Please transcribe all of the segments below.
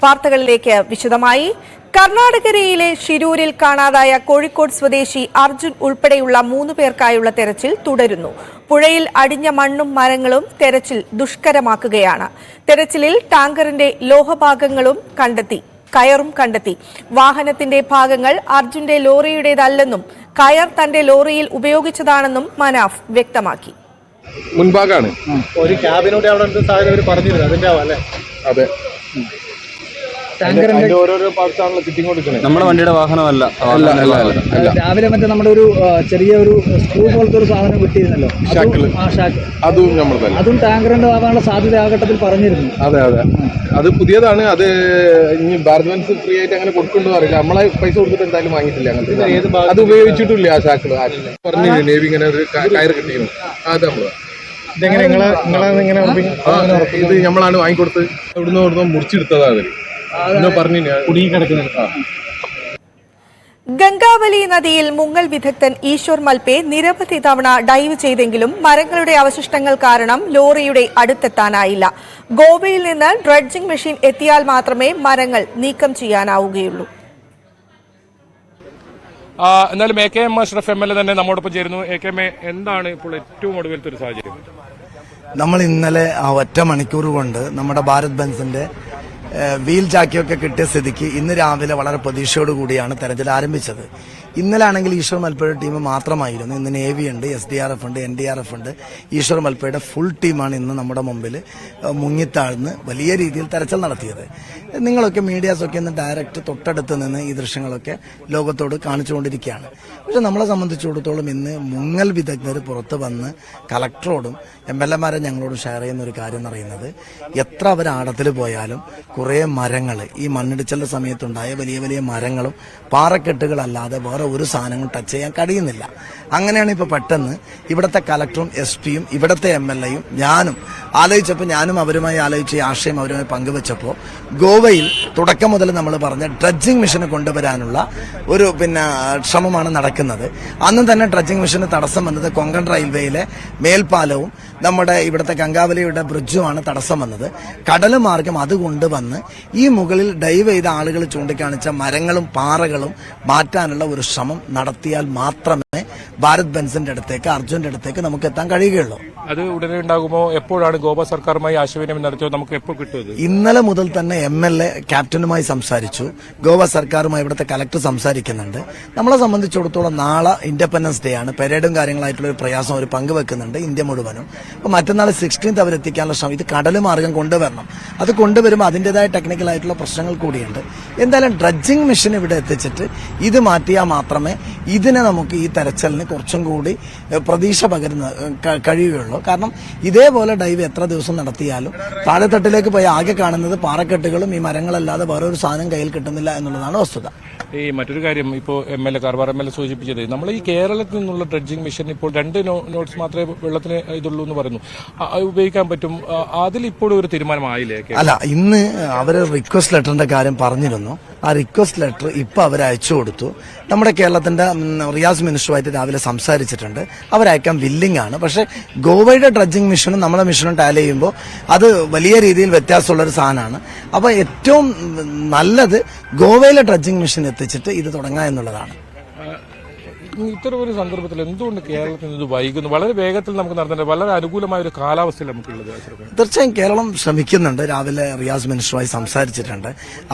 വാർത്തകളിലേക്ക് വിശദമായി. കർണാടകയിലെ ഷിരൂരിൽ കാണാതായ കോഴിക്കോട് സ്വദേശി അർജുൻ ഉൾപ്പെടെയുള്ള 3 പേർക്കായുള്ള തെരച്ചിൽ തുടരുന്നു. പുഴയിൽ അടിഞ്ഞ മണ്ണും മരങ്ങളും തെരച്ചിൽ ദുഷ്കരമാക്കുകയാണ്. തെരച്ചിലിൽ ടാങ്കറിന്റെ ലോഹഭാഗങ്ങളും കയറും കണ്ടെത്തി. വാഹനത്തിന്റെ ഭാഗങ്ങൾ അർജുന്റെ ലോറിയുടേതല്ലെന്നും കയർ തന്റെ ലോറിയിൽ ഉപയോഗിച്ചതാണെന്നും മനാഫ് വ്യക്തമാക്കി. മുൻഭാഗമാണ് ഒരു ക്യാബിനോട് അവിടെ പറഞ്ഞിരുന്നു അതിന്റെ അല്ലേ? അതെ, ഓരോരോ പാർട്സാണല്ലോ ഫിറ്റിംഗ് കൊടുക്കുന്നത്. നമ്മുടെ വണ്ടിയുടെ വാഹനമല്ല. രാവിലെ മറ്റേ നമ്മുടെ ഒരു ചെറിയ ഒരു സ്ക്രൂ പോലത്തെ ഒരു സാധനം കിട്ടിയിരുന്നല്ലോ, അതും നമ്മൾ തന്നെ, അതും ടാങ്കറിന്റെ ആവാനുള്ള സാധ്യത ആ ഘട്ടത്തിൽ പറഞ്ഞിരുന്നു. അതെ, അത് പുതിയതാണ്. അത് ഇനി ഭാരത് ബെൻസ് ഫ്രീ ആയിട്ട് അങ്ങനെ കൊടുക്കുന്നുണ്ടോ അറിയില്ല. നമ്മളെ പൈസ കൊടുത്തിട്ട് എന്തായാലും വാങ്ങിയിട്ടില്ല. അങ്ങനത്തെ അത് ഉപയോഗിച്ചിട്ടില്ല. ആ ഷാക്കിള് പറഞ്ഞു നേവി ഇങ്ങനെ ഒരു കയറ് കിട്ടിയിരുന്നു. അത് നമ്മള് ഇതെങ്ങനെ ഇത് നമ്മളാണ് വാങ്ങിക്കൊടുത്ത് ഇവിടുന്ന് മുറിച്ചെടുത്തതാണ്. ഗംഗാവലി നദിയിൽ മുങ്ങൽ വിദഗ്ധൻ ഈശ്വർ മൽപെ നിരവധി തവണ ഡൈവ് ചെയ്തെങ്കിലും മരങ്ങളുടെ അവശിഷ്ടങ്ങൾ കാരണം ലോറിയുടെ അടുത്തെത്താനായില്ല. ഗോവയിൽ നിന്ന് ഡ്രഡ്ജിംഗ് മെഷീൻ എത്തിയാൽ മാത്രമേ മരങ്ങൾ നീക്കം ചെയ്യാനാവുകയുള്ളൂ. എന്നാലും AKM അഷ്റഫ് MLA തന്നെ നമ്മോടൊപ്പം ചേരുന്നു. AKM, എന്താണ് ഇപ്പോൾ ഏറ്റവും ഒടുവിലത്തെ ഒരു സാഹചര്യം? നമ്മൾ ഇന്നലെ ആ ഒറ്റ മണിക്കൂർ കൊണ്ട് നമ്മുടെ ഭാരത് ബെൻസിന്റെ വീൽ ജാക്കിയൊക്കെ കിട്ടിയ സ്ഥിതിക്ക് ഇന്ന് രാവിലെ വളരെ പ്രതീക്ഷയോടുകൂടിയാണ് തെരച്ചിൽ ആരംഭിച്ചത്. ഇന്നലെ ആണെങ്കിൽ ഈശ്വർ മൽപ്പയുടെ ടീം മാത്രമായിരുന്നു. ഇന്ന് നേവി ഉണ്ട്, SDRF ഉണ്ട്, NDRF ഉണ്ട്. ഈശ്വർ മൽപ്പയുടെ ഫുൾ ടീമാണ് ഇന്ന് നമ്മുടെ മുമ്പിൽ മുങ്ങിത്താഴ്ന്ന് വലിയ രീതിയിൽ തെരച്ചിൽ നടത്തിയത്. നിങ്ങളൊക്കെ മീഡിയാസൊക്കെ ഇന്ന് ഡയറക്റ്റ് തൊട്ടടുത്ത് നിന്ന് ഈ ദൃശ്യങ്ങളൊക്കെ ലോകത്തോട് കാണിച്ചുകൊണ്ടിരിക്കുകയാണ്. പക്ഷെ നമ്മളെ സംബന്ധിച്ചിടത്തോളം ഇന്ന് മുങ്ങൽ വിദഗ്ധർ പുറത്ത് വന്ന് കളക്ടറോടും MLA-മാരെ ഞങ്ങളോട് ഷെയർ ചെയ്യുന്ന ഒരു കാര്യം എന്ന് പറയുന്നത്, എത്ര അവർ ആഴത്തിൽ പോയാലും കുറേ മരങ്ങൾ, ഈ മണ്ണിടിച്ചലിന്റെ സമയത്തുണ്ടായ വലിയ വലിയ മരങ്ങളും പാറക്കെട്ടുകളല്ലാതെ വേറെ ഒരു സാധനങ്ങളും ടച്ച് ചെയ്യാൻ കഴിയുന്നില്ല. അങ്ങനെയാണ് ഇപ്പോൾ പെട്ടെന്ന് ഇവിടുത്തെ കളക്ടറും SP-യും ഇവിടുത്തെ MLA-യും ഞാനും ആലോചിച്ചപ്പോൾ, ഞാനും അവരുമായി ആലോചിച്ച ഈ ആശയം അവരുമായി പങ്കുവച്ചപ്പോൾ, ഗോവയിൽ തുടക്കം മുതൽ നമ്മൾ പറഞ്ഞ ഡ്രഡ്ജിംഗ് മെഷീന് കൊണ്ടുവരാനുള്ള ഒരു ശ്രമമാണ് നടക്കുന്നത്. അന്ന് തന്നെ ഡ്രഡ്ജിംഗ് മെഷീന് തടസ്സം വന്നത് കൊങ്കൺ റെയിൽവേയിലെ മേൽപ്പാലവും നമ്മുടെ ഇവിടുത്തെ ഗംഗാവലിയുടെ ബ്രിഡ്ജുമാണ് തടസ്സം വന്നത്. കടൽ മാർഗം അത് കൊണ്ടുവന്ന് ഈ മുകളിൽ ഡൈവ് ചെയ്ത ആളുകൾ ചൂണ്ടിക്കാണിച്ച മരങ്ങളും പാറകളും മാറ്റാനുള്ള ഒരു ശ്രമം നടത്തിയാൽ മാത്രമേ ഭാരത് ബെൻസിന്റെ അടുത്തേക്ക്, അർജുന്റെ അടുത്തേക്ക് നമുക്ക് എത്താൻ കഴിയുകയുള്ളൂ. അത് ഉടനെ ഉണ്ടാകുമോ? എപ്പോഴാണ് ഗോവ സർക്കാരുമായി ആശയവിനിമയം നടത്തിയോ? നമുക്ക് എപ്പോൾ കിട്ടും? ഇന്നലെ മുതൽ തന്നെ MLA ക്യാപ്റ്റനുമായി സംസാരിച്ചു. ഗോവ സർക്കാരുമായി ഇവിടുത്തെ കലക്ടർ സംസാരിക്കുന്നുണ്ട്. നമ്മളെ സംബന്ധിച്ചിടത്തോളം നാളെ ഇൻഡിപെൻഡൻസ് ഡേ ആണ്. പെരേഡും കാര്യങ്ങളായിട്ടുള്ള ഒരു പ്രയാസം അവർ പങ്കുവെക്കുന്നുണ്ട് ഇന്ത്യ മുഴുവനും. അപ്പോൾ മറ്റന്നാൾ 16th അവരെത്തിക്കാനുള്ള ശ്രമം, ഇത് കടൽ മാർഗം കൊണ്ടുവരണം. അത് കൊണ്ടുവരുമ്പോൾ അതിൻ്റെതായ ടെക്നിക്കൽ ആയിട്ടുള്ള പ്രശ്നങ്ങൾ കൂടിയുണ്ട്. എന്തായാലും ഡ്രഡ്ജിംഗ് മെഷീൻ ഇവിടെ എത്തിച്ചിട്ട് ഇത് മാറ്റിയാൽ മാത്രമേ ഇതിനെ നമുക്ക് ഈ തെരച്ചിലിന് കുറച്ചും കൂടി പ്രതീക്ഷ പകരുന്ന കഴിയുകയുള്ളൂ. കാരണം ഇതേപോലെ ഡൈവ് എത്ര ദിവസം നടത്തിയാലും താഴെത്തട്ടിലേക്ക് പോയി ആകെ കാണുന്നത് പാറക്കെട്ടുകളും ഈ മരങ്ങളല്ലാതെ വേറെ ഒരു സാധനം കയ്യിൽ കിട്ടുന്നില്ല എന്നുള്ളതാണ് വസ്തുത. ഈ മറ്റൊരു കാര്യം, ഇപ്പോൾ കാർവാർ MLA സൂചിപ്പിച്ചത്, നമ്മൾ ഈ കേരളത്തിൽ നിന്നുള്ള ഡ്രഡ്ജിംഗ് മെഷീൻ ഇപ്പോൾ 2 നോട്ട്സ് മാത്രമേ വെള്ളത്തിന് ഇതുള്ളൂ എന്ന് പറയുന്നു. ഉപയോഗിക്കാൻ പറ്റും. അതിലിപ്പോഴും ഒരു തീരുമാനമായില്ലേ? അല്ല, ഇന്ന് അവർ റിക്വസ്റ്റ് ലെറ്ററിന്റെ കാര്യം പറഞ്ഞിരുന്നു. ആ റിക്വസ്റ്റ് ലെറ്റർ ഇപ്പൊ അവർ അയച്ചു കൊടുത്തു. നമ്മുടെ കേരളത്തിന്റെ റിയാസ് മിനിസ്റ്ററുമായിട്ട് രാവിലെ സംസാരിച്ചിട്ടുണ്ട്. അവരയക്കാൻ വില്ലിംഗ് ആണ്. പക്ഷെ ഗോവയുടെ ഡ്രഡ്ജിംഗ് മെഷീനും നമ്മുടെ മെഷീനും ടാലി ചെയ്യുമ്പോൾ അത് വലിയ രീതിയിൽ വ്യത്യാസമുള്ള ഒരു സാധനമാണ്. അപ്പൊ ഏറ്റവും നല്ലത് ഗോവയിലെ ഡ്രഡ്ജിംഗ് മെഷീൻ എത്തിച്ചിട്ട് ഇത് തുടങ്ങുക എന്നുള്ളതാണ്. ഇത്തരം ഒരു സന്ദർഭത്തിൽ എന്തുകൊണ്ട് കേരളത്തിൽ ഇത് വൈകുന്നു? വളരെ വേഗത്തിൽ നമുക്ക് നടത്തേണ്ട, വളരെ അനുകൂലമായ ഒരു കാലാവസ്ഥയിൽ നമുക്കുള്ളത്. തീർച്ചയായും കേരളം ശ്രമിക്കുന്നുണ്ട്. രാവിലെ റിയാസ് മിനിസ്റ്ററുമായി സംസാരിച്ചിട്ടുണ്ട്.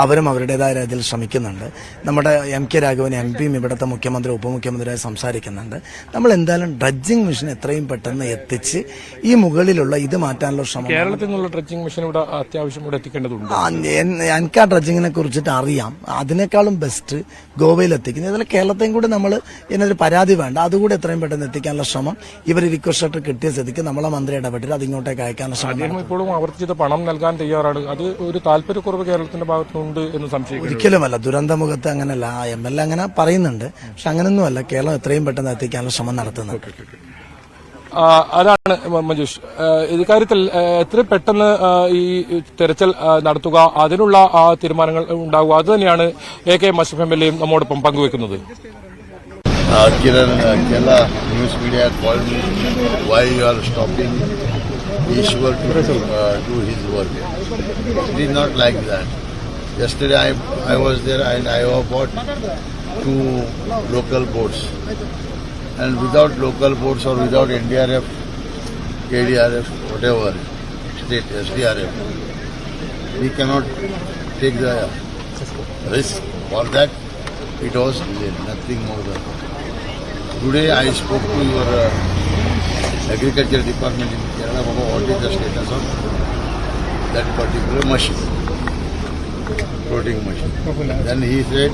അവരും അവരുടേതായ രീതിയിൽ ശ്രമിക്കുന്നുണ്ട്. നമ്മുടെ MK രാഘവൻ MP-യും ഇവിടുത്തെ മുഖ്യമന്ത്രി ഉപമുഖ്യമന്ത്രിയായി സംസാരിക്കുന്നുണ്ട്. നമ്മൾ എന്തായാലും ഡ്രഡ്ജിംഗ് മെഷീൻ എത്രയും പെട്ടെന്ന് എത്തിച്ച് ഈ മുകളിലുള്ള ഇത് മാറ്റാനുള്ള ശ്രമം. കേരളത്തിൽ നിന്നുള്ള ഡ്രഡ്ജിംഗ് മെഷീൻ ഇവിടെ അത്യാവശ്യം ഇവിടെ എത്തിക്കേണ്ടതുണ്ട്. എനിക്ക് ആ ഡ്രഡ്ജിങ്ങിനെ കുറിച്ചിട്ട് അറിയാം. അതിനേക്കാളും ബെസ്റ്റ് ഗോവയിൽ എത്തിക്കുന്നത്. ഇതിൽ കേരളത്തെയും കൂടി നമ്മൾ പരാതി വേണ്ട, അതുകൂടി എത്രയും പെട്ടെന്ന് എത്തിക്കാനുള്ള ശ്രമം ഇവർ റിക്വസ്റ്റ് ലെറ്റർ കിട്ടിയ സ്ഥിതിക്ക് നമ്മളെ മന്ത്രി ഇടപെട്ടിട്ട് അത് ഇങ്ങോട്ടേക്ക് അയക്കാനുള്ള ശ്രമം. ഇപ്പോഴും ആവർത്തിച്ചത് പണം നൽകാൻ തയ്യാറാണ്. അത് ഒരു താല്പര്യക്കുറവ് കേരളത്തിന്റെ ഭാഗത്തുനിന്നുണ്ട് എന്ന് സംശയിക്കുന്നു. ഒരിക്കലുമല്ല. ദുരന്തമുഖത്ത് അങ്ങനെയല്ല. MLA അങ്ങനെ പറയുന്നുണ്ട്. പക്ഷെ അങ്ങനെയൊന്നുമല്ല. കേരളം എത്രയും പെട്ടെന്ന് എത്തിക്കാനുള്ള ശ്രമം നടത്തുന്നത്. അതാണ് മഞ്ജുഷ്, ഇക്കാര്യത്തിൽ എത്രയും പെട്ടെന്ന് ഈ തെരച്ചിൽ നടത്തുക, അതിനുള്ള തീരുമാനങ്ങൾ ഉണ്ടാകുക, അത് തന്നെയാണ് AKM അഷ്റഫ് MLA-യും നമ്മോടൊപ്പം പങ്കുവെക്കുന്നത്. Kiran, Kerala news media had called me, why you are stopping Ishwar to do his work. It is not like that. Yesterday I was there and I have bought 2 local boats. And without local boats or without NDRF, KDRF, whatever, state SDRF, we cannot take the risk. For that, it was delayed, nothing more than that. Today I spoke to your agriculture department in Kerala about what is the status of that particular machine, floating machine. Then he said,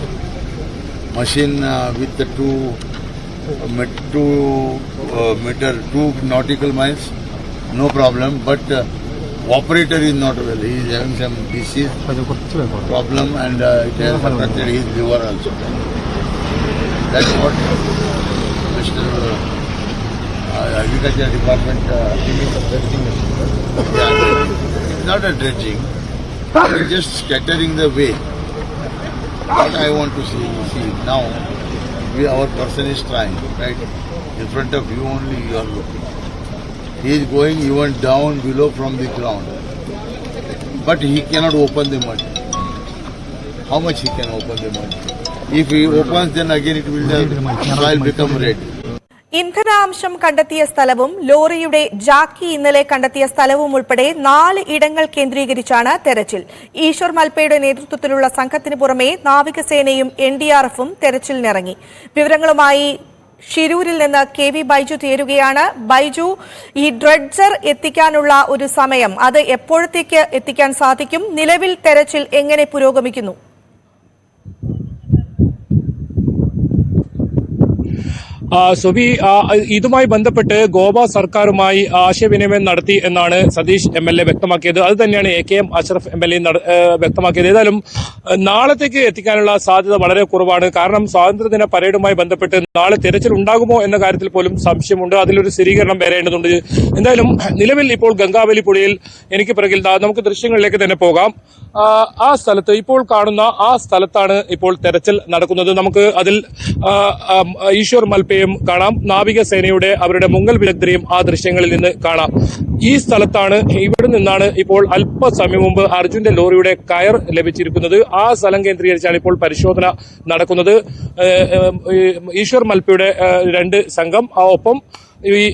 machine with the 2 nautical miles, no problem, but operator is not well. He is having some disease problem and it has affected his liver also. That's what Mr. Agriculture Department it's not a dredging, it's just scattering the way. What I want to see now, our person is trying, right? In front of you only you are looking. He is going even down below from the ground. But he cannot open the mud. How much he can open the mud? If he opens, then again it will the soil become red. ഇന്ധനാംശം കണ്ടെത്തിയ സ്ഥലവും ലോറിയുടെ ജാക്കി ഇന്നലെ കണ്ടെത്തിയ സ്ഥലവും ഉൾപ്പെടെ 4 ഇടങ്ങൾ കേന്ദ്രീകരിച്ചാണ് തെരച്ചിൽ. ഈശ്വർ മൽപ്പയുടെ നേതൃത്വത്തിലുള്ള സംഘത്തിന് പുറമെ നാവികസേനയും NDRFും തെരച്ചിലിനിറങ്ങി. വിവരങ്ങളുമായി ഷിരൂരിൽ നിന്ന് KV ബൈജു ചേരുകയാണ്. ബൈജു, ഈ ഡ്രഡ്ജർ എത്തിക്കാനുള്ള ഒരു സമയം അത് എപ്പോഴത്തേക്ക് എത്തിക്കാൻ സാധിക്കും? നിലവിൽ തെരച്ചിൽ എങ്ങനെ പുരോഗമിക്കുന്നു? സുബി, ഇതുമായി ബന്ധപ്പെട്ട് ഗോവ സർക്കാരുമായി ആശയവിനിമയം നടത്തി എന്നാണ് സതീഷ് MLA വ്യക്തമാക്കിയത്. അത് തന്നെയാണ് AKM അഷ്റഫ് MLA വ്യക്തമാക്കിയത്. ഏതായാലും നാളത്തേക്ക് എത്തിക്കാനുള്ള സാധ്യത വളരെ കുറവാണ്. കാരണം സ്വാതന്ത്ര്യദിന പരേഡുമായി ബന്ധപ്പെട്ട് നാളെ തെരച്ചിൽ ഉണ്ടാകുമോ എന്ന കാര്യത്തിൽ പോലും സംശയമുണ്ട്. അതിലൊരു സ്ഥിരീകരണം വരേണ്ടതുണ്ട്. എന്തായാലും നിലവിൽ ഇപ്പോൾ ഗംഗാവലി പുഴയിൽ എനിക്ക് പിറകിൽ നമുക്ക് ദൃശ്യങ്ങളിലേക്ക് തന്നെ പോകാം. ആ സ്ഥലത്ത് ഇപ്പോൾ കാണുന്ന ആ സ്ഥലത്താണ് ഇപ്പോൾ തെരച്ചിൽ നടക്കുന്നത്. നമുക്ക് അതിൽ ഈശ്വർ മൽപ്പയും കാണാം, നാവികസേനയുടെ അവരുടെ മുങ്ങൽ വിദഗ്ധരെയും ആ ദൃശ്യങ്ങളിൽ നിന്ന് കാണാം. ഈ സ്ഥലത്താണ്, ഇവിടെ നിന്നാണ് ഇപ്പോൾ അല്പസമയം മുമ്പ് അർജുന്റെ ലോറിയുടെ കയർ ലഭിച്ചിരിക്കുന്നത്. ആ സ്ഥലം കേന്ദ്രീകരിച്ചാണ് ഇപ്പോൾ പരിശോധന നടക്കുന്നത്. ഈശ്വർ മൽപ്പയുടെ 2 സംഘം, ഒപ്പം ഈ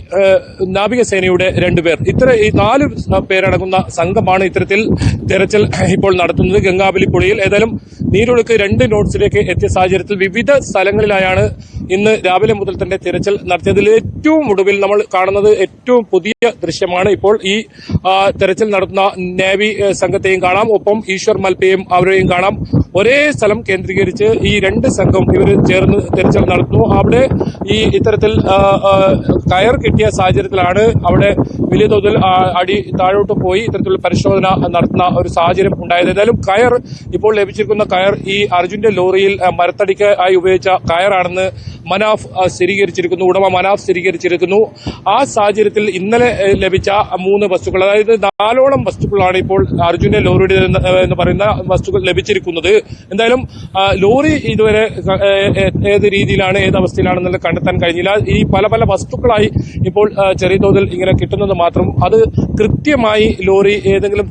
നാവികസേനയുടെ 2 പേർ, ഈ 4 പേരടങ്ങുന്ന സംഘമാണ് ഇത്തരത്തിൽ തെരച്ചിൽ ഇപ്പോൾ നടത്തുന്നത് ഗംഗാവലി പുഴയിൽ. ഏതായാലും നീരൊഴുക്ക് 2 നോട്ട്സിലേക്ക് എത്തിയ സാഹചര്യത്തിൽ വിവിധ സ്ഥലങ്ങളിലായാണ് ഇന്ന് രാവിലെ മുതൽ തന്നെ തിരച്ചിൽ നടത്തിയതിൽ ഏറ്റവും ഒടുവിൽ നമ്മൾ കാണുന്നത് ഏറ്റവും പുതിയ ദൃശ്യമാണ്. ഇപ്പോൾ ഈ തെരച്ചിൽ നടത്തുന്ന നേവി സംഘത്തെയും കാണാം, ഒപ്പം ഈശ്വർ മൽപ്പയും അവരെയും കാണാം. ഒരേ സ്ഥലം കേന്ദ്രീകരിച്ച് ഈ 2 സംഘം ഇവർ ചേർന്ന് തെരച്ചിൽ നടത്തുന്നു. അവിടെ ഈ ഇത്തരത്തിൽ കയർ കിട്ടിയ സാഹചര്യത്തിലാണ് അവിടെ വലിയ തോതിൽ അടി താഴോട്ട് പോയി ഇത്തരത്തിലുള്ള പരിശോധന നടത്തുന്ന ഒരു സാഹചര്യം ഉണ്ടായത്. ഏതായാലും കയർ ഇപ്പോൾ ലഭിച്ചിരിക്കുന്ന കയർ ഈ അർജുന്റെ ലോറിയിൽ മരത്തടിക്ക് ആയി ഉപയോഗിച്ച കയറാണെന്ന് മനാഫ് സ്ഥിരീകരിച്ചിരിക്കുന്നു, ഉടമ മനാഫ് സ്ഥിരീകരിച്ചിരിക്കുന്നു. ആ സാഹചര്യത്തിൽ ഇന്നലെ ലഭിച്ച 3 വസ്തുക്കൾ, അതായത് 4ഓളം വസ്തുക്കളാണ് ഇപ്പോൾ അർജുന്റെ ലോറിയുടെ എന്ന് പറയുന്ന വസ്തുക്കൾ ലഭിച്ചിരിക്കുന്നത്. എന്തായാലും ലോറി ഇതുവരെ ഏത് രീതിയിലാണ്, ഏത് അവസ്ഥയിലാണെന്നുള്ളത് കണ്ടെത്താൻ കഴിഞ്ഞില്ല. ഈ പല പല വസ്തുക്കളായി ഇപ്പോൾ ചെറിയ തോതിൽ ഇങ്ങനെ കിട്ടുന്നത് മാത്രം, അത് കൃത്യമായി ലോറി ഏതെങ്കിലും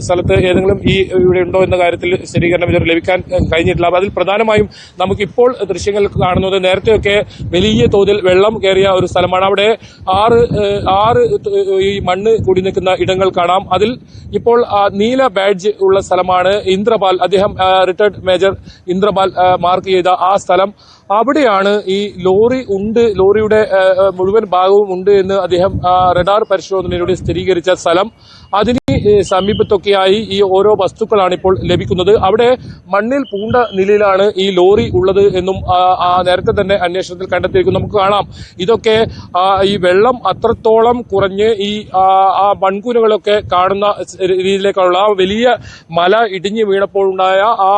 സ്ഥലത്ത് ഏതെങ്കിലും ഇവിടെ ഉണ്ടോ എന്ന കാര്യത്തിൽ സ്ഥിരീകരണം ഇതുവരെ ലഭിക്കാൻ കഴിഞ്ഞിട്ടില്ല. അതിൽ പ്രധാനമായും നമുക്കിപ്പോൾ ദൃശ്യങ്ങൾ കാണുന്നത് നേരത്തെയൊക്കെ വലിയ തോതിൽ വെള്ളം കയറിയ ഒരു സ്ഥലമാണ്. അവിടെ 6 ഈ മണ്ണ് കൂടി നിൽക്കുന്ന ഇടങ്ങൾ കാണാം. അതിൽ ഇപ്പോൾ നീല ബാഡ്ജ് ഉള്ള സ്ഥലമാണ്. ഇന്ദ്രപാൽ, അദ്ദേഹം റിട്ടയർഡ് മേജർ ഇന്ദ്രപാൽ മാർക്ക് ചെയ്ത ആ സ്ഥലം, അവിടെയാണ് ഈ ലോറി ഉണ്ട്, ലോറിയുടെ മുഴുവൻ ഭാഗവും ഉണ്ട് എന്ന് അദ്ദേഹം റഡാർ പരിശോധനയിലൂടെ സ്ഥിരീകരിച്ച സ്ഥലം. അതിന് സമീപത്തൊക്കെയായി ഈ ഓരോ വസ്തുക്കളാണ് ഇപ്പോൾ ലഭിക്കുന്നത്. അവിടെ മണ്ണിൽ പൂണ്ട നിലയിലാണ് ഈ ലോറി ഉള്ളത് എന്നും നേരത്തെ തന്നെ അന്വേഷണത്തിൽ കണ്ടെത്തിയിരിക്കുന്നു. നമുക്ക് കാണാം, ഇതൊക്കെ ഈ വെള്ളം അത്രത്തോളം കുറഞ്ഞ് ഈ ആ മൺകൂനകളൊക്കെ കാണുന്ന രീതിയിലേക്കുള്ള ആ വലിയ മല ഇടിഞ്ഞു വീണപ്പോൾ ഉണ്ടായ ആ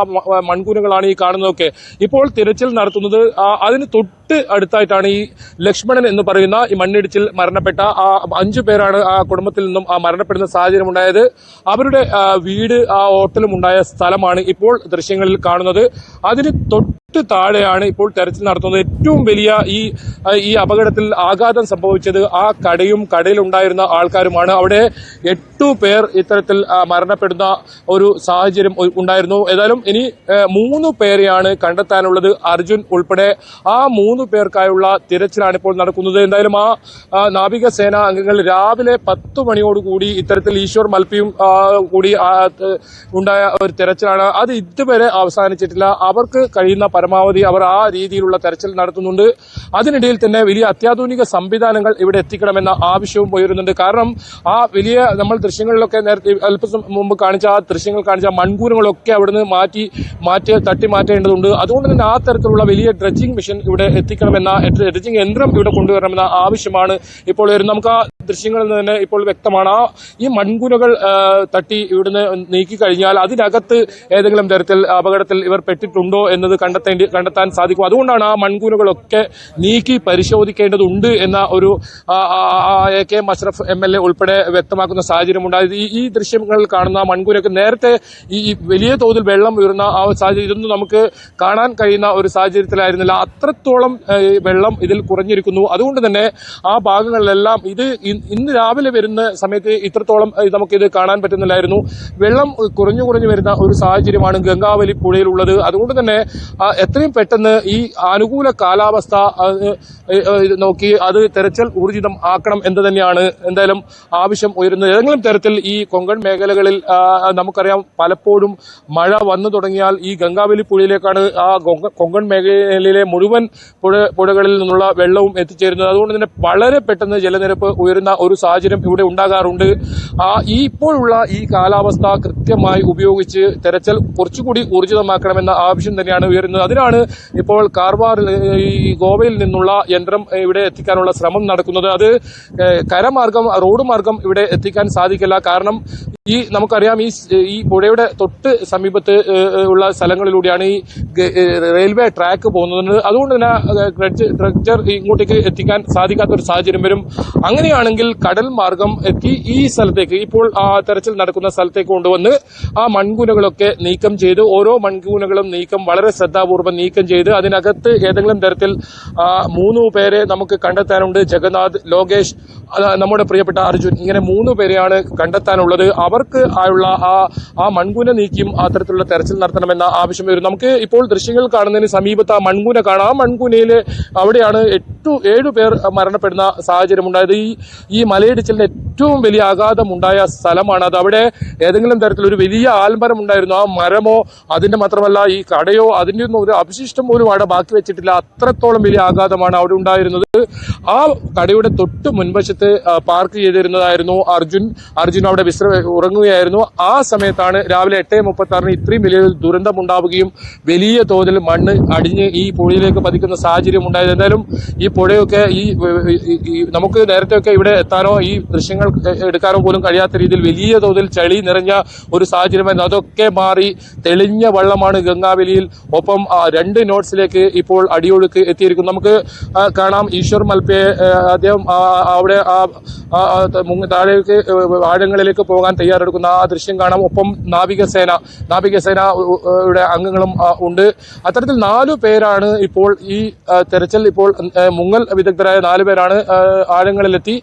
മൺകൂനകളാണ് ഈ കാണുന്നതൊക്കെ. ഇപ്പോൾ തിരച്ചിൽ നടത്തുന്നത് അതിന് തൊട്ട് അടുത്തായിട്ടാണ് ഈ ലക്ഷ്മണൻ എന്ന് പറയുന്ന ഈ മണ്ണിടിച്ചിൽ മരണപ്പെട്ട 5 പേരാണ് ആ കുടുംബത്തിൽ നിന്നും മരണപ്പെടുന്ന സാഹചര്യം ഉണ്ടായത്. അവരുടെ വീട് ആ ഹോട്ടലും ഉണ്ടായ സ്ഥലമാണ് ഇപ്പോൾ ദൃശ്യങ്ങളിൽ കാണുന്നത്. അതിന് തൊട്ട് താഴെയാണ് ഇപ്പോൾ തെരച്ചിൽ നടത്തുന്നത്. ഏറ്റവും വലിയ ഈ അപകടത്തിൽ ആഘാതം സംഭവിച്ചത് ആ കടയിലുണ്ടായിരുന്ന ആൾക്കാരുമാണ്. അവിടെ 8 പേർ ഇത്തരത്തിൽ മരണപ്പെടുന്ന ഒരു സാഹചര്യം ഉണ്ടായിരുന്നു. ഏതായാലും ഇനി 3 പേരെയാണ് കണ്ടെത്താനുള്ളത്, അർജുൻ ഉൾപ്പെടെ. ആ 3 പേർക്കായുള്ള തിരച്ചിലാണ് ഇപ്പോൾ നടക്കുന്നത്. എന്തായാലും ആ നാവികസേന അംഗങ്ങൾ രാവിലെ 10 മണിയോടുകൂടി ഇത്തരത്തിൽ ഈശ്വർ മൽപ്പിയും കൂടി ഉണ്ടായ ഒരു തിരച്ചിലാണ്. അത് ഇതുവരെ അവസാനിച്ചിട്ടില്ല. അവർക്ക് കഴിയുന്ന പരമാവധി അവർ ആ രീതിയിലുള്ള തെരച്ചിൽ നടത്തുന്നുണ്ട്. അതിനിടയിൽ തന്നെ വലിയ അത്യാധുനിക സംവിധാനങ്ങൾ ഇവിടെ എത്തിക്കണമെന്ന ആവശ്യവും ഉയരുന്നുണ്ട്. കാരണം ആ വലിയ നമ്മൾ ദൃശ്യങ്ങളിലൊക്കെ നേരത്തെ അല്പം മുമ്പ് കാണിച്ച ആ ദൃശ്യങ്ങൾ കാണിച്ച മൺകൂനങ്ങളൊക്കെ അവിടുന്ന് തട്ടി മാറ്റേണ്ടതുണ്ട്. അതുകൊണ്ട് തന്നെ ആ തരത്തിലുള്ള വലിയ ഡ്രഡ്ജിംഗ് മെഷീൻ ഇവിടെ എത്തിക്കണമെന്ന, ഡ്രഡ്ജിംഗ് യന്ത്രം ഇവിടെ കൊണ്ടുവരണമെന്ന ആവശ്യമാണ് ഇപ്പോൾ വരുന്നത്. നമുക്ക് ആ ദൃശ്യങ്ങളിൽ നിന്ന് തന്നെ ഇപ്പോൾ വ്യക്തമാണ്. ഈ മൺകൂനകൾ തട്ടി ഇവിടുന്ന് നീക്കി കഴിഞ്ഞാൽ അതിനകത്ത് ഏതെങ്കിലും തരത്തിൽ അപകടത്തിൽ ഇവർ പെട്ടിട്ടുണ്ടോ എന്നത് കണ്ടെത്താൻ സാധിക്കും. അതുകൊണ്ടാണ് ആ മൺകൂനകളൊക്കെ നീക്കി പരിശോധിക്കേണ്ടതുണ്ട് എന്ന ഒരു AKM അഷ്റഫ് MLA ഉൾപ്പെടെ വ്യക്തമാക്കുന്ന സാഹചര്യം ഉണ്ടായത്. ഈ ദൃശ്യങ്ങളിൽ കാണുന്ന മൺകൂനൊക്കെ നേരത്തെ ഈ വലിയ തോതിൽ വെള്ളം ഉയർന്ന ആ സാഹചര്യം ഇതൊന്നും നമുക്ക് കാണാൻ കഴിയുന്ന ഒരു സാഹചര്യത്തിലായിരുന്നില്ല. അത്രത്തോളം വെള്ളം ഇതിൽ കുറഞ്ഞിരിക്കുന്നു. അതുകൊണ്ട് തന്നെ ആ ഭാഗങ്ങളിലെല്ലാം ഇന്ന് രാവിലെ വരുന്ന സമയത്ത് ഇത്രത്തോളം നമുക്കിത് കാണാൻ പറ്റുന്നില്ലായിരുന്നു. വെള്ളം കുറഞ്ഞു വരുന്ന ഒരു സാഹചര്യമാണ് ഗംഗാവലി പുഴയിലുള്ളത്. അതുകൊണ്ട് തന്നെ എത്രയും പെട്ടെന്ന് ഈ അനുകൂല കാലാവസ്ഥ നോക്കി അത് തെരച്ചിൽ ഊർജിതം ആക്കണം എന്ന് തന്നെയാണ് എന്തായാലും ആവശ്യം ഉയരുന്നത്. ഏതെങ്കിലും തരത്തിൽ ഈ കൊങ്കൺ മേഖലകളിൽ നമുക്കറിയാം പലപ്പോഴും മഴ വന്നു തുടങ്ങിയാൽ ഈ ഗംഗാവലി പുഴയിലേക്കാണ് ആ കൊങ്കൺ മേഖലയിലെ മുഴുവൻ പുഴകളിൽ നിന്നുള്ള വെള്ളവും എത്തിച്ചേരുന്നത്. അതുകൊണ്ട് തന്നെ വളരെ പെട്ടെന്ന് ജലനിരപ്പ് ഉയരുന്ന ഒരു സാഹചര്യം ഇവിടെ ഉണ്ടാകാറുണ്ട്. ഇപ്പോഴുള്ള ഈ കാലാവസ്ഥ കൃത്യമായി ഉപയോഗിച്ച് തെരച്ചിൽ കുറച്ചുകൂടി ഊർജിതമാക്കണമെന്ന ആവശ്യം തന്നെയാണ് ഉയരുന്നത്. അതിനാണ് ഇപ്പോൾ കാർവാറിൽ ഈ ഗോവയിൽ നിന്നുള്ള യന്ത്രം ഇവിടെ എത്തിക്കാനുള്ള ശ്രമം നടക്കുന്നത്. അത് കരമാർഗം, റോഡ് മാർഗം ഇവിടെ എത്തിക്കാൻ സാധിക്കില്ല. കാരണം നമുക്കറിയാം ഈ പുഴയുടെ തൊട്ട് സമീപത്ത് ഉള്ള സ്ഥലങ്ങളിലൂടെയാണ് ഈ റെയിൽവേ ട്രാക്ക് പോകുന്നത്. അതുകൊണ്ട് തന്നെ ഡ്രഡ്ജർ ഇങ്ങോട്ടേക്ക് എത്തിക്കാൻ സാധിക്കാത്ത ഒരു സാഹചര്യം വരും. അങ്ങനെയാണെങ്കിൽ കടൽ മാർഗം എത്തി ഈ സ്ഥലത്തേക്ക്, ഇപ്പോൾ ആ തെരച്ചിൽ നടക്കുന്ന സ്ഥലത്തേക്ക് കൊണ്ടുവന്ന് ആ മൺകൂനകളൊക്കെ നീക്കം ചെയ്ത്, ഓരോ മൺകൂനകളും വളരെ ശ്രദ്ധാപൂർവ്വം നീക്കം ചെയ്ത് അതിനകത്ത് ഏതെങ്കിലും തരത്തിൽ 3 പേരെ നമുക്ക് കണ്ടെത്താനുണ്ട്. ജഗന്നാഥ്, ലോകേഷ്, നമ്മുടെ പ്രിയപ്പെട്ട അർജുൻ, ഇങ്ങനെ 3 പേരെയാണ് കണ്ടെത്താനുള്ളത്. അവർക്ക് ആയുള്ള ആ മൺകൂന നീക്കിയും അത്തരത്തിലുള്ള തെരച്ചിൽ നടത്തണമെന്ന ആവശ്യം വരും. നമുക്ക് ഇപ്പോൾ ദൃശ്യങ്ങൾ കാണുന്നതിന് സമീപത്ത് ആ മൺകൂന കാണാം. ആ മൺകൂനയിലെ അവിടെയാണ് 7 പേർ മരണപ്പെടുന്ന സാഹചര്യം ഉണ്ടായത്. ഈ മലയിടിച്ചിലിന് ഏറ്റവും വലിയ ആഘാതം ഉണ്ടായ സ്ഥലമാണ് അത്. അവിടെ ഏതെങ്കിലും തരത്തിലൊരു വലിയ ആൽമരം ഉണ്ടായിരുന്നു. ആ മരമോ അതിന്റെ മാത്രമല്ല ഈ കടയോ അതിന്റെ ഒന്നും ഒരു അവശിഷ്ടം പോലും അവിടെ ബാക്കി വെച്ചിട്ടില്ല. അത്രത്തോളം വലിയ ആഘാതമാണ് അവിടെ ഉണ്ടായിരുന്നത്. ആ കടയുടെ തൊട്ട് മുൻവശത്ത് പാർക്ക് ചെയ്തിരുന്നതായിരുന്നു അർജുൻ അവിടെ ഉറങ്ങുകയായിരുന്നു. ആ സമയത്താണ് രാവിലെ 8:36 ഇത്രയും വലിയ ദുരന്തം ഉണ്ടാവുകയും വലിയ തോതിൽ മണ്ണ് അടിഞ്ഞ് ഈ പുഴയിലേക്ക് പതിക്കുന്ന സാഹചര്യം ഉണ്ടായത്. എന്തായാലും ഈ പുഴയൊക്കെ നമുക്ക് നേരത്തെയൊക്കെ ഇവിടെ എത്താനോ ഈ ദൃശ്യങ്ങൾ എടുക്കാനോ പോലും കഴിയാത്ത രീതിയിൽ വലിയ തോതിൽ ചളി നിറഞ്ഞ ഒരു സാഹചര്യമായിരുന്നു. അതൊക്കെ മാറി തെളിഞ്ഞ വെള്ളമാണ് ഗംഗാവലിയിൽ. ഒപ്പം 2 നോട്ട്സിലേക്ക് ഇപ്പോൾ അടിയൊഴുക്ക് എത്തിയിരിക്കുന്നു. നമുക്ക് കാണാം ഈശ്വർ മൽപ്പയെ, അദ്ദേഹം അവിടെ താഴേക്ക് ആഴങ്ങളിലേക്ക് പോകാൻ തയ്യാറെടുക്കുന്ന ആ ദൃശ്യം കാണാം. ഒപ്പം നാവികസേനയുടെ അംഗങ്ങളും ഉണ്ട്. അത്തരത്തിൽ 4 പേരാണ് ഇപ്പോൾ ഈ തെരച്ചിൽ മുങ്ങൽ വിദഗ്ധരായ 4 പേരാണ് ആഴങ്ങളിലെത്തി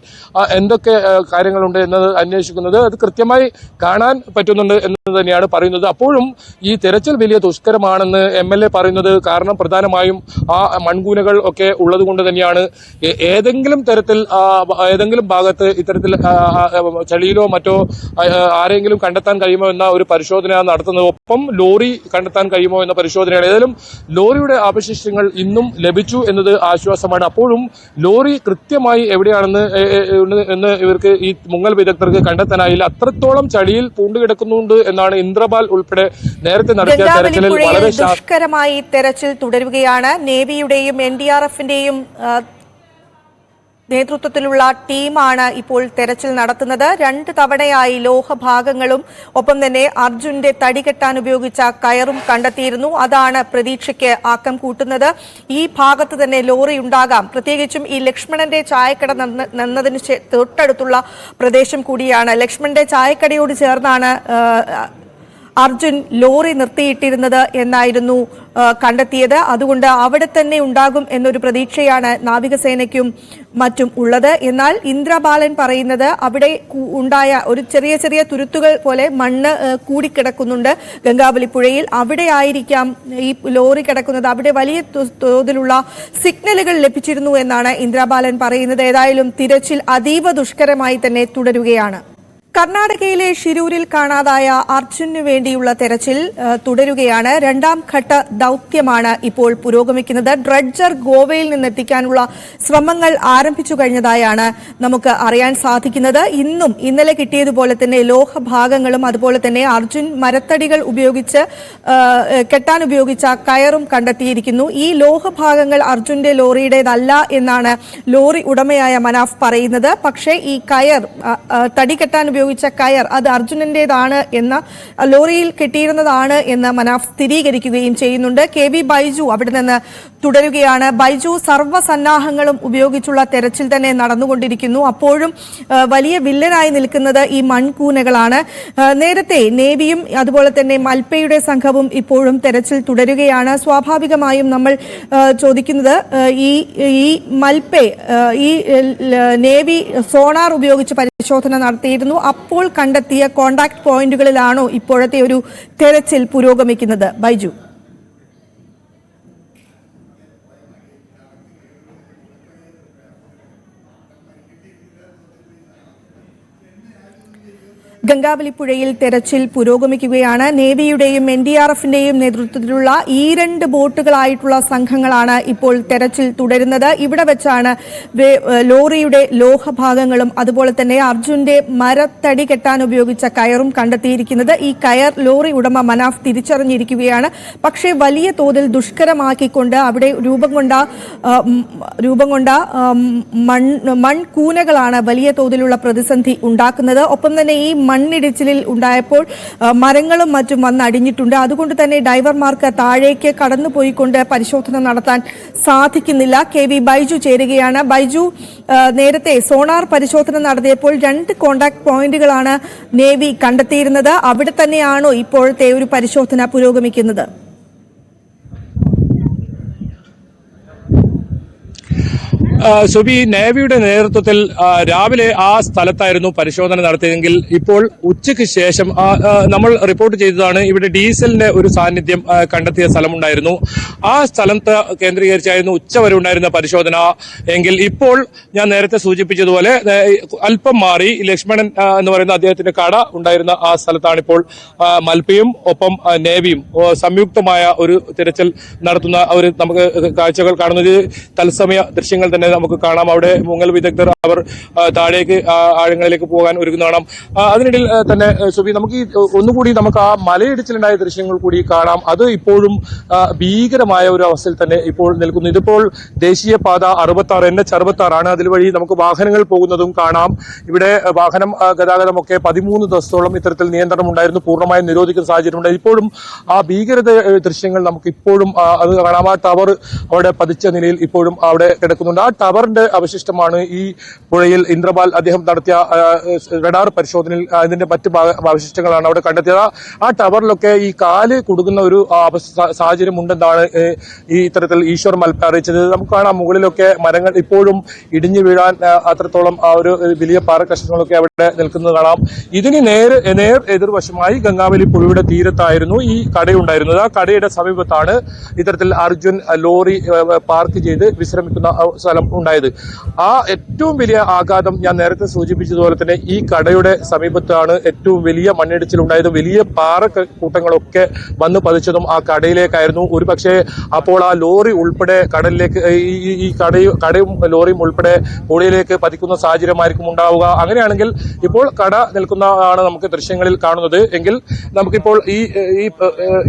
എന്തൊക്കെ കാര്യങ്ങളുണ്ട് എന്നത് അന്വേഷിക്കുന്നത്. അത് കൃത്യമായി കാണാൻ പറ്റുന്നുണ്ട് എന്ന് തന്നെയാണ് പറയുന്നത്. അപ്പോഴും ഈ തെരച്ചിൽ വലിയ ദുഷ്കരമാണെന്ന് MLA പറയുന്നത് കാരണം പ്രധാനമായും ആ മൺകൂനകൾ ഒക്കെ ഉള്ളത് കൊണ്ട് തന്നെയാണ്. ഏതെങ്കിലും തരത്തിൽ ഏതെങ്കിലും ഭാഗത്ത് ഇത്തരത്തിൽ ചളിയിലോ മറ്റോ ആരെങ്കിലും കണ്ടെത്താൻ കഴിയുമോ എന്ന ഒരു പരിശോധന നടത്തുന്നത്. ഒപ്പം ലോറി കണ്ടെത്താൻ കഴിയുമോ എന്ന പരിശോധനയാണ്. ഏതായാലും ലോറിയുടെ അവശിഷ്ടങ്ങൾ ഇന്നും ലഭിച്ചു എന്നത് ആശ്വാസമാണ്. അപ്പോഴും ലോറി കൃത്യമായി എവിടെയാണെന്ന് ഇവർക്ക് ഈ മുങ്ങൽ വിദഗ്ധർക്ക് കണ്ടെത്താനായില്ല. അത്രത്തോളം ചളിയിൽ പൂണ്ടുകിടക്കുന്നുണ്ട് എന്നാണ് ഇന്ദ്രപാൽ ഉൾപ്പെടെ നേരത്തെ നടത്തിയ തെരച്ചിലിൽ വളരെ ദുഷ്കരമായി തെരച്ചിൽ തുടരുകയാണ്. നേവിയുടെയും NDRFന്റെയും നേതൃത്വത്തിലുള്ള ടീമാണ് ഇപ്പോൾ തെരച്ചിൽ നടത്തുന്നത്. 2 തവണയായി ലോഹഭാഗങ്ങളും ഒപ്പം തന്നെ അർജുന്റെ തടി കെട്ടാൻ ഉപയോഗിച്ച കയറും കണ്ടെത്തിയിരുന്നു. അതാണ് പ്രതീക്ഷയ്ക്ക് ആക്കം കൂട്ടുന്നത്. ഈ ഭാഗത്ത് തന്നെ ലോറി ഉണ്ടാകാം. പ്രത്യേകിച്ചും ഈ ലക്ഷ്മണന്റെ ചായക്കട നിന്നതിന് തൊട്ടടുത്തുള്ള പ്രദേശം കൂടിയാണ്. ലക്ഷ്മണന്റെ ചായക്കടയോട് ചേർന്നാണ് അർജുൻ ലോറി നിർത്തിയിട്ടിരുന്നത് എന്നായിരുന്നു കണ്ടെത്തിയത്. അതുകൊണ്ട് അവിടെ തന്നെ ഉണ്ടാകും എന്നൊരു പ്രതീക്ഷയാണ് നാവികസേനയ്ക്കും മറ്റും ഉള്ളത്. എന്നാൽ ഇന്ദ്രബാലൻ പറയുന്നത് അവിടെ ഉണ്ടായ ഒരു ചെറിയ ചെറിയ തുരുത്തുകൾ പോലെ മണ്ണ് കൂടിക്കിടക്കുന്നുണ്ട് ഗംഗാവലിപ്പുഴയിൽ. അവിടെ ആയിരിക്കാം ഈ ലോറി കിടക്കുന്നത്. അവിടെ വലിയ തോതിലുള്ള സിഗ്നലുകൾ ലഭിച്ചിരുന്നു എന്നാണ് ഇന്ദ്രബാലൻ പറയുന്നത്. ഏതായാലും തിരച്ചിൽ അതീവ ദുഷ്കരമായി തന്നെ തുടരുകയാണ്. കർണാടകയിലെ ഷിരൂരിൽ കാണാതായ അർജുനു വേണ്ടിയുള്ള തെരച്ചിൽ തുടരുകയാണ്. 2ാം ഘട്ട ദൌത്യമാണ് ഇപ്പോൾ പുരോഗമിക്കുന്നത്. ഡ്രഡ്ജർ ഗോവയിൽ നിന്നെത്തിക്കാനുള്ള ശ്രമങ്ങൾ ആരംഭിച്ചു കഴിഞ്ഞതായാണ് നമുക്ക് അറിയാൻ സാധിക്കുന്നത്. ഇന്നലെ കിട്ടിയതുപോലെ തന്നെ ലോഹഭാഗങ്ങളും അതുപോലെ തന്നെ അർജുൻ മരത്തടികൾ ഉപയോഗിച്ച് കെട്ടാൻ ഉപയോഗിച്ച കയറും കണ്ടെത്തിയിരിക്കുന്നു. ഈ ലോഹഭാഗങ്ങൾ അർജുന്റെ ലോറിയുടേതല്ല എന്നാണ് ലോറി ഉടമയായ മനാഫ് പറയുന്നത്. പക്ഷേ ഈ കയർ തടി കെട്ടാൻ ഉപയോഗിച്ച കയർ അത് അർജുനന്റേതാണ് എന്ന ലോറിയിൽ കെട്ടിയിരുന്നതാണ് എന്ന് മനാഫ് സ്ഥിരീകരിക്കുകയും ചെയ്യുന്നുണ്ട്. KV ബൈജു അവിടെ നിന്ന് തുടരുകയാണ്. ബൈജു, സർവ്വസന്നാഹങ്ങളും ഉപയോഗിച്ചുള്ള തെരച്ചിൽ തന്നെ നടന്നുകൊണ്ടിരിക്കുന്നു. അപ്പോഴും വലിയ വില്ലനായി നിൽക്കുന്നത് ഈ മൺകൂനകളാണ്. നേരത്തെ നേവിയും അതുപോലെ തന്നെ മൽപ്പയുടെ സംഘവും ഇപ്പോഴും തെരച്ചിൽ തുടരുകയാണ്. സ്വാഭാവികമായും നമ്മൾ ചോദിക്കുന്നത് ഈ മൽപ്പെ ഈ നേവി സോണാർ ഉപയോഗിച്ച് പരിശോധന നടത്തിയിരുന്നു. അപ്പോൾ കണ്ടെത്തിയ കോണ്ടാക്ട് പോയിന്റുകളിലാണോ ഇപ്പോഴത്തെ ഒരു തെരച്ചിൽ പുരോഗമിക്കുന്നത്? ബൈജു. ഗംഗാവലിപ്പുഴയിൽ തെരച്ചിൽ പുരോഗമിക്കുകയാണ്. നേവിയുടെയും NDRFന്റെയും നേതൃത്വത്തിലുള്ള ഈ 2 ബോട്ടുകളായിട്ടുള്ള സംഘങ്ങളാണ് ഇപ്പോൾ തെരച്ചിൽ തുടരുന്നത്. ഇവിടെ വെച്ചാണ് ലോറിയുടെ ലോഹഭാഗങ്ങളും അതുപോലെ തന്നെ അർജുന്റെ മരത്തടി കെട്ടാൻ ഉപയോഗിച്ച കയറും കണ്ടെത്തിയിരിക്കുന്നത്. ഈ കയർ ലോറി ഉടമ മനാഫ് തിരിച്ചറിഞ്ഞിരിക്കുകയാണ്. പക്ഷേ വലിയ തോതിൽ ദുഷ്കരമാക്കിക്കൊണ്ട് അവിടെ രൂപം കൊണ്ട മൺകൂനകളാണ് വലിയ തോതിലുള്ള പ്രതിസന്ധി ഉണ്ടാക്കുന്നത്. ഒപ്പം തന്നെ ഈ മണ്ണിടിച്ചിലിൽ ഉണ്ടായപ്പോൾ മരങ്ങളും മറ്റും വന്നടിഞ്ഞിട്ടുണ്ട്. അതുകൊണ്ട് തന്നെ ഡൈവർമാർക്ക് താഴേക്ക് കടന്നുപോയിക്കൊണ്ട് പരിശോധന നടത്താൻ സാധിക്കുന്നില്ല. KV ബൈജു ചേരുകയാണ്. ബൈജു, നേരത്തെ സോണാർ പരിശോധന നടത്തിയപ്പോൾ 2 കോണ്ടാക്ട് പോയിന്റുകളാണ് നേവി കണ്ടെത്തിയിരുന്നത്. അവിടെ തന്നെയാണോ ഇപ്പോഴത്തെ ഒരു പരിശോധന പുരോഗമിക്കുന്നത്? സുബി, നേവിയുടെ നേതൃത്വത്തിൽ രാവിലെ ആ സ്ഥലത്തായിരുന്നു പരിശോധന നടത്തിയതെങ്കിൽ ഇപ്പോൾ ഉച്ചയ്ക്ക് ശേഷം നമ്മൾ റിപ്പോർട്ട് ചെയ്തതാണ് ഇവിടെ ഡീസലിന്റെ ഒരു സാന്നിധ്യം കണ്ടെത്തിയ സ്ഥലമുണ്ടായിരുന്നു. ആ സ്ഥലത്ത് കേന്ദ്രീകരിച്ചായിരുന്നു ഉച്ചവരെ ഉണ്ടായിരുന്ന പരിശോധന എങ്കിൽ ഇപ്പോൾ ഞാൻ നേരത്തെ സൂചിപ്പിച്ചതുപോലെ അല്പം മാറി ലക്ഷ്മണൻ എന്ന് പറയുന്ന അദ്ദേഹത്തിന്റെ കട ഉണ്ടായിരുന്ന ആ സ്ഥലത്താണ് ഇപ്പോൾ മൽപ്പയും ഒപ്പം നേവിയും സംയുക്തമായ ഒരു തിരച്ചിൽ നടത്തുന്ന ഒരു നമുക്ക് കാഴ്ചകൾ കാണുന്നത്. തത്സമയ ദൃശ്യങ്ങൾ തന്നെ നമുക്ക് കാണാം. അവിടെ മുങ്ങൽ വിദഗ്ധർ അവർ താഴേക്ക് ആഴങ്ങളിലേക്ക് പോകാൻ ഒരുങ്ങുന്ന കാണാം. അതിനിടയിൽ തന്നെ സുബി, നമുക്ക് ഒന്നുകൂടി നമുക്ക് ആ മലയിടിച്ചിലുണ്ടായ ദൃശ്യങ്ങൾ കൂടി കാണാം. അത് ഇപ്പോഴും ഭീകരമായ ഒരു അവസ്ഥയിൽ തന്നെ ഇപ്പോൾ നിൽക്കുന്നു. ഇതിപ്പോൾ ദേശീയപാത 66 NH 66 ആണ്. അതിൽ വഴി നമുക്ക് വാഹനങ്ങൾ പോകുന്നതും കാണാം. ഇവിടെ വാഹനം ഗതാഗതമൊക്കെ 13 ദിവസത്തോളം ഇത്തരത്തിൽ നിയന്ത്രണം ഉണ്ടായിരുന്നു. പൂർണ്ണമായും നിരോധിക്കുന്ന സാഹചര്യം ഉണ്ടായി. ഇപ്പോഴും ആ ഭീകരത ദൃശ്യങ്ങൾ നമുക്ക് ഇപ്പോഴും അത് കാണാം. ആ ടവർ അവിടെ പതിച്ച നിലയിൽ ഇപ്പോഴും അവിടെ കിടക്കുന്നുണ്ട്. ആ ടവറിന്റെ അവശിഷ്ടമാണ് ഈ പുഴയിൽ ഇന്ദ്രപാൽ അദ്ദേഹം നടത്തിയ റഡാർ പരിശോധനയിൽ അതിന്റെ മറ്റ് അവശിഷ്ടങ്ങളാണ് അവിടെ കണ്ടെത്തിയത്. ആ ടവറിലൊക്കെ ഈ കാല് കുടുങ്ങുന്ന ഒരു സാഹചര്യം ഉണ്ടെന്നാണ് ഈ ഇത്തരത്തിൽ ഈശ്വർ മൽപ്പ അറിയിച്ചത്. നമുക്ക് കാണാം മുകളിലൊക്കെ മരങ്ങൾ ഇപ്പോഴും ഇടിഞ്ഞു വീഴാൻ അത്രത്തോളം ആ ഒരു വലിയ പാറക്കഷ്ണങ്ങളൊക്കെ അവിടെ നിൽക്കുന്നത് കാണാം. ഇതിന് നേർ എതിർവശമായി ഗംഗാവലി പുഴയുടെ തീരത്തായിരുന്നു ഈ കടയുണ്ടായിരുന്നത്. ആ കടയുടെ സമീപത്താണ് ഇത്തരത്തിൽ അർജുൻ ലോറി പാർക്ക് ചെയ്ത് വിശ്രമിക്കുന്ന സ്ഥലം ഉണ്ടായത്. ആ ഏറ്റവും വലിയ ആഘാതം ഞാൻ നേരത്തെ സൂചിപ്പിച്ചതുപോലെ തന്നെ ഈ കടയുടെ സമീപത്താണ് ഏറ്റവും വലിയ മണ്ണിടിച്ചിൽ ഉണ്ടായത്. വലിയ പാറക്കൂട്ടങ്ങളൊക്കെ വന്ന് പതിച്ചതും ആ കടയിലേക്കായിരുന്നു. ഒരു പക്ഷേ അപ്പോൾ ആ ലോറി ഉൾപ്പെടെ കടലിലേക്ക് ഈ കടയും ലോറിയും ഉൾപ്പെടെ പുഴയിലേക്ക് പതിക്കുന്ന സാഹചര്യമായിരിക്കും ഉണ്ടാവുക. അങ്ങനെയാണെങ്കിൽ ഇപ്പോൾ കട നിൽക്കുന്നതാണ് നമുക്ക് ദൃശ്യങ്ങളിൽ കാണുന്നത്. എങ്കിൽ നമുക്കിപ്പോൾ ഈ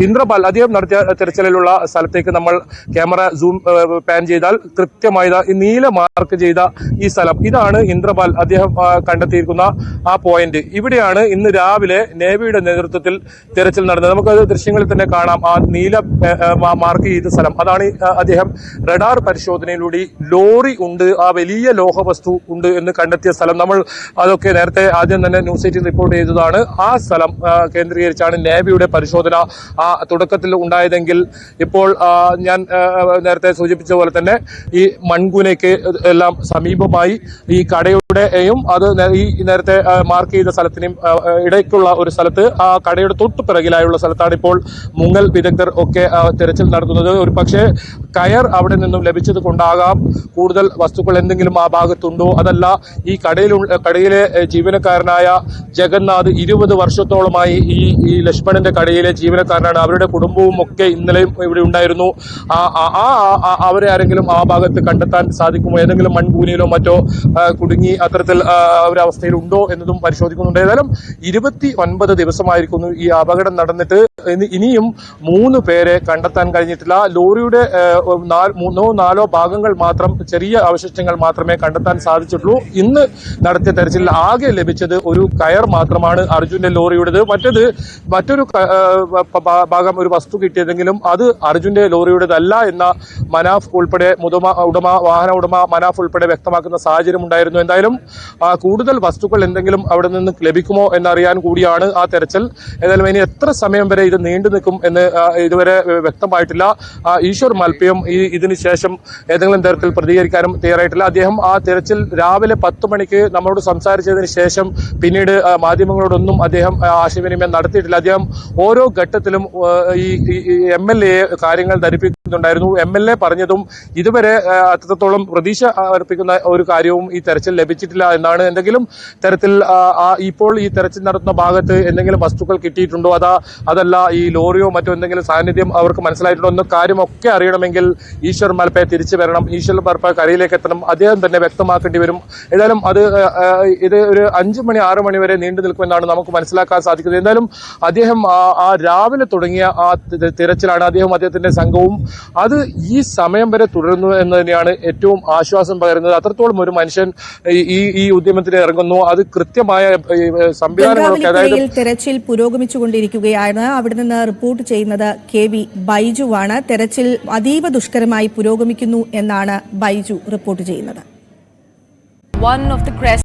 ഇന്ദ്രപാൽ അദ്ദേഹം നടത്തിയ തിരച്ചിലുള്ള സ്ഥലത്തേക്ക് നമ്മൾ ക്യാമറ സൂം പാൻ ചെയ്താൽ കൃത്യമായി ഈ നീല മാർക്ക് ചെയ്ത ഈ സ്ഥലം, ഇതാണ് ഇന്ദ്രപാൽ അദ്ദേഹം കണ്ടെത്തിയിരിക്കുന്ന ആ പോയിന്റ്. ഇവിടെയാണ് ഇന്ന് രാവിലെ നേവിയുടെ നേതൃത്വത്തിൽ തിരച്ചിൽ നടന്നത്. നമുക്കത് ദൃശ്യങ്ങളിൽ തന്നെ കാണാം. ആ നീല മാർക്ക് ചെയ്ത സ്ഥലം, അതാണ് അദ്ദേഹം റഡാർ പരിശോധനയിലൂടെ ലോറി ഉണ്ട്, ആ വലിയ ലോഹവസ്തു ഉണ്ട് എന്ന് കണ്ടെത്തിയ സ്ഥലം. നമ്മൾ അതൊക്കെ നേരത്തെ ആദ്യം തന്നെ ന്യൂസ് 18 റിപ്പോർട്ട് ചെയ്തതാണ്. ആ സ്ഥലം കേന്ദ്രീകരിച്ചാണ് നേവിയുടെ പരിശോധന തുടക്കത്തിൽ ഉണ്ടായതെങ്കിൽ ഇപ്പോൾ ഞാൻ നേരത്തെ സൂചിപ്പിച്ച പോലെ തന്നെ ഈ മൺകുനയ്ക്ക് എല്ലാം സമീപമായി ഈ കടയുടെയും അത് ഈ നേരത്തെ മാർക്ക് ചെയ്ത സ്ഥലത്തിനും ഇടയ്ക്കുള്ള ഒരു സ്ഥലത്ത്, ആ കടയുടെ തൊട്ടു പിറകിലായുള്ള സ്ഥലത്താണ് ഇപ്പോൾ മുങ്ങൽ വിദഗ്ധർ ഒക്കെ തിരച്ചിൽ നടത്തുന്നത്. ഒരു പക്ഷേ കയർ അവിടെ നിന്നും ലഭിച്ചത് കൊണ്ടാകാം കൂടുതൽ വസ്തുക്കൾ എന്തെങ്കിലും ആ ഭാഗത്തുണ്ടോ, അതല്ല ഈ കടയിലെ ജീവനക്കാരനായ ജഗന്നാഥ് 20 വർഷത്തോളമായി ഈ ലക്ഷ്മണന്റെ കടയിലെ ജീവനക്കാരനാണ്. അവരുടെ കുടുംബവും ഒക്കെ ഇന്നലെയും ഇവിടെ ഉണ്ടായിരുന്നു. അവരെ ആരെങ്കിലും ആ ഭാഗത്ത് കണ്ടെത്താൻ സാധിക്കുമോ, ഏതെങ്കിലും മൺകൂനിയിലോ മറ്റോ കുടുങ്ങി അത്തരത്തിൽ ഒരവസ്ഥയിൽ ഉണ്ടോ എന്നതും പരിശോധിക്കുന്നുണ്ട്. ഏതായാലും 29 ദിവസമായിരിക്കുന്നു ഈ അപകടം നടന്നിട്ട്. ഇനിയും 3 പേരെ കണ്ടെത്താൻ കഴിഞ്ഞിട്ടില്ല. ലോറിയുടെ 3-4 ഭാഗങ്ങൾ മാത്രം, ചെറിയ അവശിഷ്ടങ്ങൾ മാത്രമേ കണ്ടെത്താൻ സാധിച്ചിട്ടുള്ളൂ. ഇന്ന് നടത്തിയ തെരച്ചിലിൽ ആകെ ലഭിച്ചത് ഒരു കയർ മാത്രമാണ് അർജുന്റെ ലോറിയുടേത്. മറ്റൊരു ഭാഗം ഒരു വസ്തു കിട്ടിയതെങ്കിലും അത് അർജുന്റെ ലോറിയുടേതല്ല എന്ന മനാഫ് ഉൾപ്പെടെ വാഹന ഉടമ മനാഫ് ഉൾപ്പെടെ വ്യക്തമാക്കുന്ന സാഹചര്യം ഉണ്ടായിരുന്നു. എന്തായാലും കൂടുതൽ വസ്തുക്കൾ എന്തെങ്കിലും അവിടെ നിന്ന് ലഭിക്കുമോ എന്നറിയാൻ കൂടിയാണ് ആ തെരച്ചിൽ. ഏതായാലും ഇനി എത്ര സമയം വരെ ഇത് നീണ്ടു നിൽക്കും എന്ന് ഇതുവരെ വ്യക്തമായിട്ടില്ല. ഈശ്വർ മൽപ്പയും ഇതിന് ശേഷം ഏതെങ്കിലും തരത്തിൽ പ്രതികരിക്കാനും തയ്യാറായിട്ടില്ല. അദ്ദേഹം ആ തെരച്ചിൽ രാവിലെ 10 മണിക്ക് നമ്മളോട് സംസാരിച്ചതിന് ശേഷം പിന്നീട് മാധ്യമങ്ങളോടൊന്നും അദ്ദേഹം ആശയവിനിമയം നടത്തിയിട്ടില്ല. അദ്ദേഹം ഓരോ ഘട്ടത്തിലും ഈ MLA കാര്യങ്ങൾ ധരിപ്പിക്കുന്നുണ്ടായിരുന്നു. MLA പറഞ്ഞതും ഇതുവരെ അത്രത്തോളം പ്രതീക്ഷ അർപ്പിക്കുന്ന ഒരു കാര്യവും ഈ തെരച്ചിൽ ലഭിച്ചിട്ടില്ല എന്നാണ്. എന്തെങ്കിലും തരത്തിൽ ഇപ്പോൾ ഈ തെരച്ചിൽ നടത്തുന്ന ഭാഗത്ത് എന്തെങ്കിലും വസ്തുക്കൾ കിട്ടിയിട്ടുണ്ടോ, അതല്ല ഈ ലോറിയോ മറ്റോ എന്തെങ്കിലും സാന്നിധ്യം അവർക്ക് മനസ്സിലായിട്ടുണ്ടോ എന്ന കാര്യമൊക്കെ അറിയണമെങ്കിൽ ഈശ്വർ മൽപ്പയെ തിരിച്ചു വരണം. ഈശ്വർ മൽപ്പ കരയിലേക്ക് എത്തണം. അദ്ദേഹം തന്നെ വ്യക്തമാക്കേണ്ടി വരും. ഏതായാലും ഇത് ഒരു 5 മണി 6 മണി വരെ നീണ്ടു നിൽക്കുമെന്നാണ് നമുക്ക് മനസ്സിലാക്കാൻ സാധിക്കുന്നത്. എന്തായാലും അദ്ദേഹം ആ രാവിലെ തുടങ്ങിയ ആ തിരച്ചിലാണ് അദ്ദേഹത്തിന്റെ സംഘവും അത് ഈ സമയം വരെ തുടരുന്നു എന്ന് തന്നെയാണ് ഏറ്റവും ആശ്വാസം പകരുന്നത്. അത്രത്തോളം ഒരു മനുഷ്യൻ ഈ ഉദ്യമത്തിന് ഇറങ്ങുന്നു. അത് കൃത്യമായ സംവിധാനങ്ങളൊക്കെ, അതായത് തെരച്ചിൽ പുരോഗമിച്ചുകൊണ്ടിരിക്കുകയാണ്. അവിടെ നിന്ന് റിപ്പോർട്ട് ചെയ്യുന്നത് KV ബൈജുവാണ്. തെരച്ചിൽ അതീവ ദുഷ്കരമായി പുരോഗമിക്കുന്നു എന്നാണ് ബൈജു റിപ്പോർട്ട് ചെയ്യുന്നത്. One of the crest